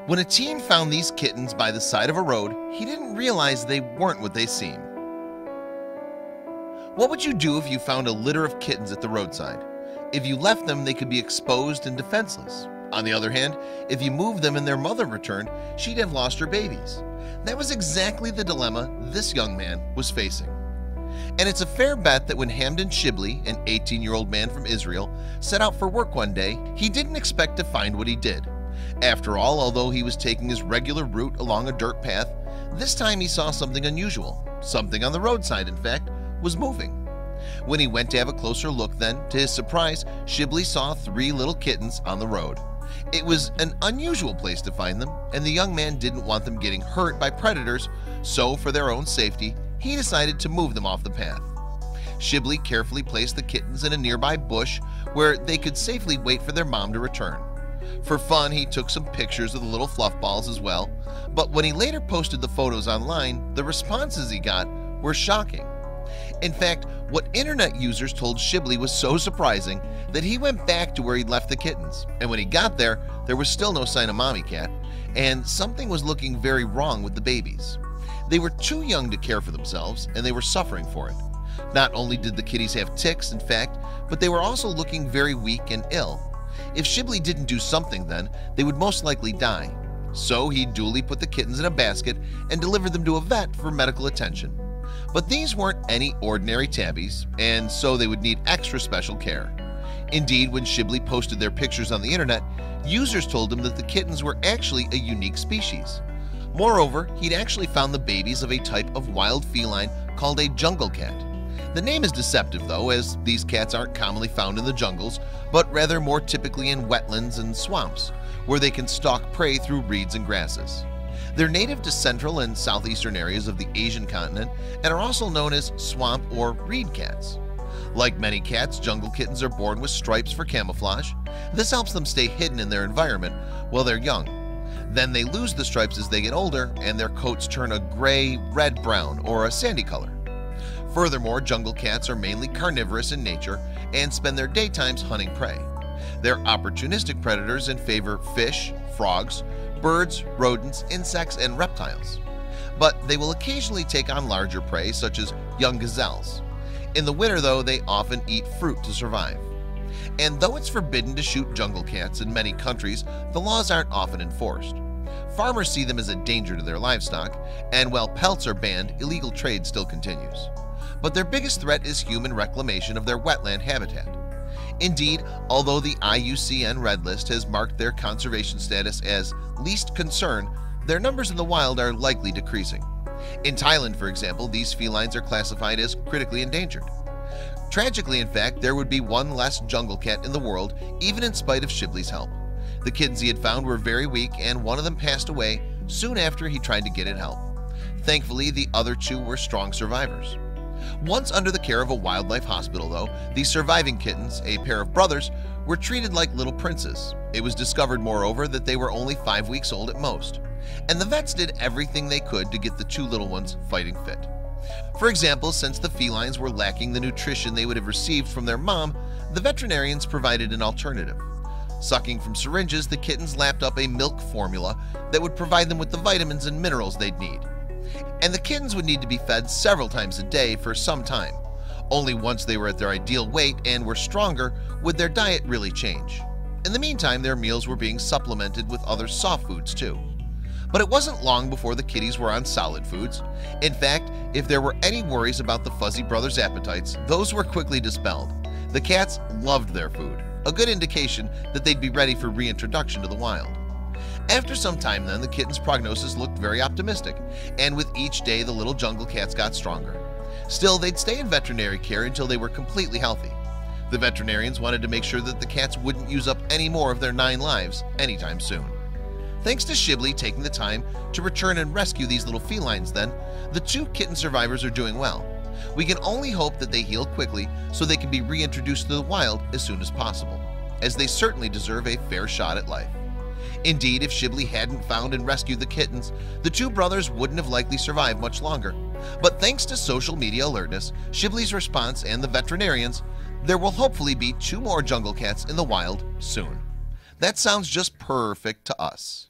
When a teen found these kittens by the side of a road, he didn't realize they weren't what they seem. What would you do if you found a litter of kittens at the roadside? If you left them, they could be exposed and defenseless. On the other hand, if you moved them and their mother returned, she'd have lost her babies. That was exactly the dilemma this young man was facing. And it's a fair bet that when Hamdan Shibli, an 18-year-old man from Israel, set out for work one day, he didn't expect to find what he did. After all, although he was taking his regular route along a dirt path, this time he saw something unusual. Something on the roadside, in fact, was moving. When he went to have a closer look then, to his surprise, Shibli saw 3 little kittens on the road. It was an unusual place to find them, and the young man didn't want them getting hurt by predators, so for their own safety, he decided to move them off the path. Shibli carefully placed the kittens in a nearby bush where they could safely wait for their mom to return. For fun, he took some pictures of the little fluff balls as well, but when he later posted the photos online, the responses he got were shocking. In fact, what internet users told Shibli was so surprising that he went back to where he'd left the kittens, and when he got there, there was still no sign of mommy cat, and something was looking very wrong with the babies. They were too young to care for themselves, and they were suffering for it. Not only did the kitties have ticks, in fact, but they were also looking very weak and ill. If Shibli didn't do something then, they would most likely die. So he duly put the kittens in a basket and delivered them to a vet for medical attention. But these weren't any ordinary tabbies, and so they would need extra special care. Indeed, when Shibli posted their pictures on the internet, users told him that the kittens were actually a unique species. Moreover, he'd actually found the babies of a type of wild feline called a jungle cat. The name is deceptive though, as these cats aren't commonly found in the jungles, but rather more typically in wetlands and swamps, where they can stalk prey through reeds and grasses. They're native to central and southeastern areas of the Asian continent and are also known as swamp or reed cats. Like many cats, jungle kittens are born with stripes for camouflage. This helps them stay hidden in their environment while they're young. Then they lose the stripes as they get older, and their coats turn a gray, red-brown, or a sandy color. Furthermore, jungle cats are mainly carnivorous in nature and spend their daytimes hunting prey. They're opportunistic predators and favor fish, frogs, birds, rodents, insects, and reptiles. But they will occasionally take on larger prey such as young gazelles. In the winter though, they often eat fruit to survive. And though it's forbidden to shoot jungle cats in many countries, the laws aren't often enforced. Farmers see them as a danger to their livestock, and while pelts are banned, illegal trade still continues. But their biggest threat is human reclamation of their wetland habitat. Indeed, although the IUCN Red List has marked their conservation status as least concern, their numbers in the wild are likely decreasing. In Thailand, for example, these felines are classified as critically endangered. Tragically, in fact, there would be one less jungle cat in the world, even in spite of Shibli's help. The kittens he had found were very weak, and one of them passed away soon after he tried to get it help. Thankfully, the other 2 were strong survivors. Once under the care of a wildlife hospital though, these surviving kittens, a pair of brothers, were treated like little princes. It was discovered moreover that they were only 5 weeks old at most, and the vets did everything they could to get the 2 little ones fighting fit. For example, since the felines were lacking the nutrition they would have received from their mom, the veterinarians provided an alternative. Sucking from syringes, the kittens lapped up a milk formula that would provide them with the vitamins and minerals they'd need. And the kittens would need to be fed several times a day for some time. Only once they were at their ideal weight and were stronger would their diet really change. In the meantime, their meals were being supplemented with other soft foods too. But it wasn't long before the kitties were on solid foods. In fact, if there were any worries about the Fuzzy brothers' appetites, those were quickly dispelled. The cats loved their food, a good indication that they'd be ready for reintroduction to the wild. After some time then, the kittens' prognosis looked very optimistic, and with each day the little jungle cats got stronger. Still, they'd stay in veterinary care until they were completely healthy. The veterinarians wanted to make sure that the cats wouldn't use up any more of their 9 lives anytime soon. Thanks to Shibli taking the time to return and rescue these little felines then, the 2 kitten survivors are doing well. We can only hope that they heal quickly so they can be reintroduced to the wild as soon as possible, as they certainly deserve a fair shot at life. Indeed, if Shibli hadn't found and rescued the kittens, the 2 brothers wouldn't have likely survived much longer. But thanks to social media alertness, Shibli's response, and the veterinarians, there will hopefully be 2 more jungle cats in the wild soon. That sounds just perfect to us.